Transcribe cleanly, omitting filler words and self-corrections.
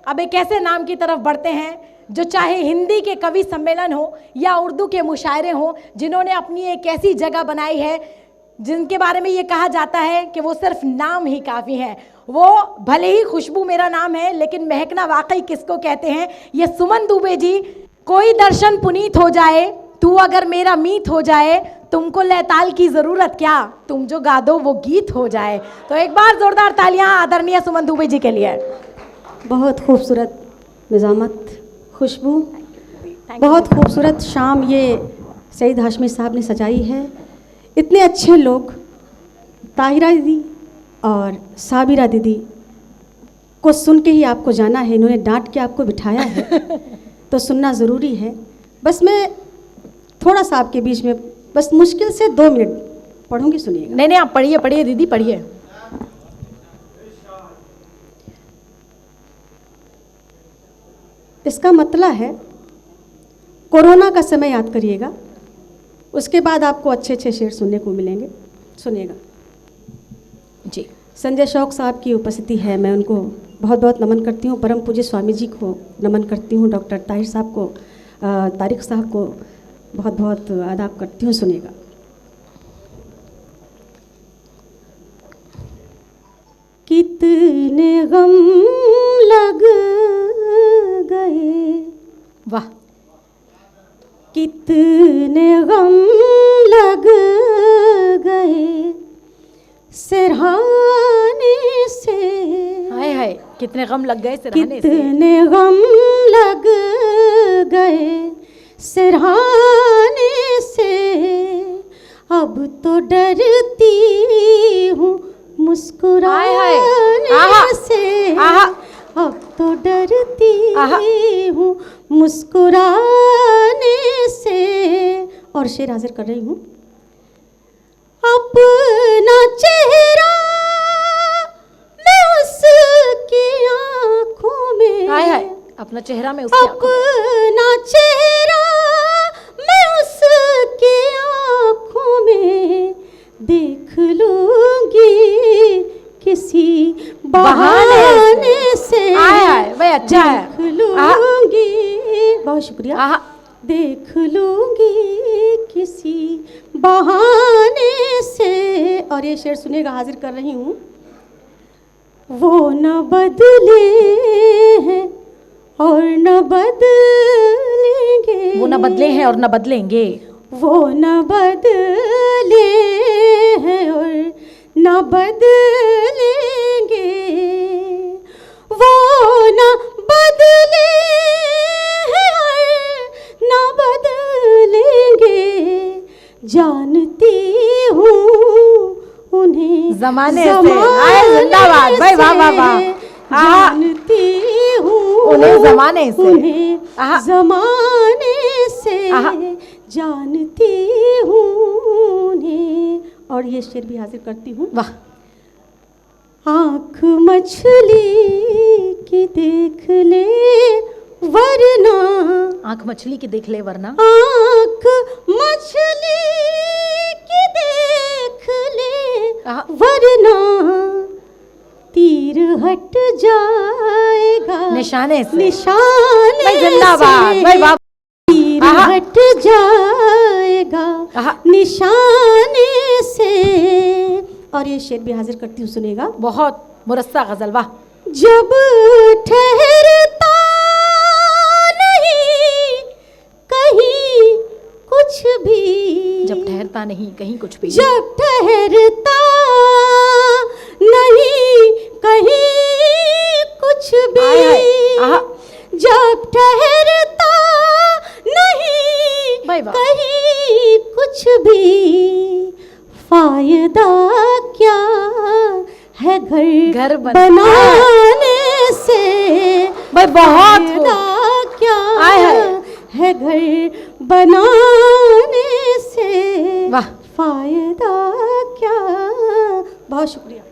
अब एक ऐसे नाम की तरफ बढ़ते हैं जो चाहे हिंदी के कवि सम्मेलन हो या उर्दू के मुशायरे हो, जिन्होंने अपनी एक ऐसी जगह बनाई है जिनके बारे में ये कहा जाता है कि वो सिर्फ नाम ही काफ़ी है। वो भले ही खुशबू मेरा नाम है, लेकिन महकना वाकई किसको कहते हैं? ये सुमन दुबे जी। कोई दर्शन पुनीत हो जाए, तू अगर मेरा मीत हो जाए, तुमको लयताल की ज़रूरत क्या, तुम जो गा दो वो गीत हो जाए। तो एक बार ज़ोरदार तालियां आदरणीय सुमन दुबे जी के लिए। बहुत खूबसूरत निज़ामत, खुशबू, बहुत खूबसूरत शाम ये सईद हाशमी साहब ने सजाई है। इतने अच्छे लोग, ताहिरा दीदी और साबिरा दीदी को सुन के ही आपको जाना है। इन्होंने डांट के आपको बिठाया है तो सुनना ज़रूरी है। बस मैं थोड़ा सा आपके बीच में बस मुश्किल से 2 मिनट पढ़ूंगी, सुनिएगा। नहीं आप पढ़िए पढ़िए दीदी, पढ़िए। इसका मतलब है कोरोना का समय याद करिएगा, उसके बाद आपको अच्छे अच्छे शेर सुनने को मिलेंगे। सुनिएगा जी। संजय शौक साहब की उपस्थिति है, मैं उनको बहुत बहुत नमन करती हूँ। परम पूज्य स्वामी जी को नमन करती हूँ। डॉक्टर ताहिर साहब को, तारिक साहब को बहुत बहुत आदाब करती हूँ। सुनिएगा। कितने गम लग गए, वाह, कितने गम लग गए सिरहाने से। हाय हाय, कितने गम लग गए सिरहाने से। कितने गम लग गए सिरहाने से, अब तो डरती हूँ मुस्कुराने से। अब तो डरती हूँ मुस्कुराने से। और शेर हाजिर कर रही हूँ। अपना चेहरा मैं उसकी आँखों में, हाय हाय, अपना चेहरा में उसकी आँखों में, अपना चेहरा मैं उसकी आँखों में देख लूंगी किसी बहाने से। हाय हाय, वही अच्छा है। देख लूंगी, बहुत शुक्रिया। देख लूंगी किसी बहाने से। और ये शेर सुनिएगा, हाजिर कर रही हूँ। वो न बदले हैं और न बदलेंगे, वो न बदले हैं और न बदलेंगे, वो न बदले हैं और न बदलेंगे, वो न बदले हैं और न बदलेंगे। जानती हूँ उन्हें ज़माने से। जिंदाबाद भाई, वाह वाह वाह। जानती हूँ उन्हें ज़माने से, उन्हें ज़माने से। जानती हूँ उन्हें। और ये शेर भी हाजिर करती हूँ। वाह। आँख मछली की देख ले वरना, आँख मछली की देख ले वरना, आँख मछली की देख ले वरना तीर हट जाएगा निशाने से, निशाने जिंदाबाद भाई, वाह। तीर हट जाएगा निशाने से। और ये शेर भी हाजिर करती हूँ, सुनेगा। बहुत मुरस्सा गजल, वाह। जब ठहरता नहीं कहीं कुछ भी, जब ठहरता नहीं कहीं कुछ भी, जब ठहरता नहीं कहीं कुछ भी, जब ठहरता नहीं कहीं कुछ भी, फायदा क्या है घर बनाने से। भाई बहुत, फायदा क्या है घर बनाने से। वाह। फायदा क्या। बहुत शुक्रिया।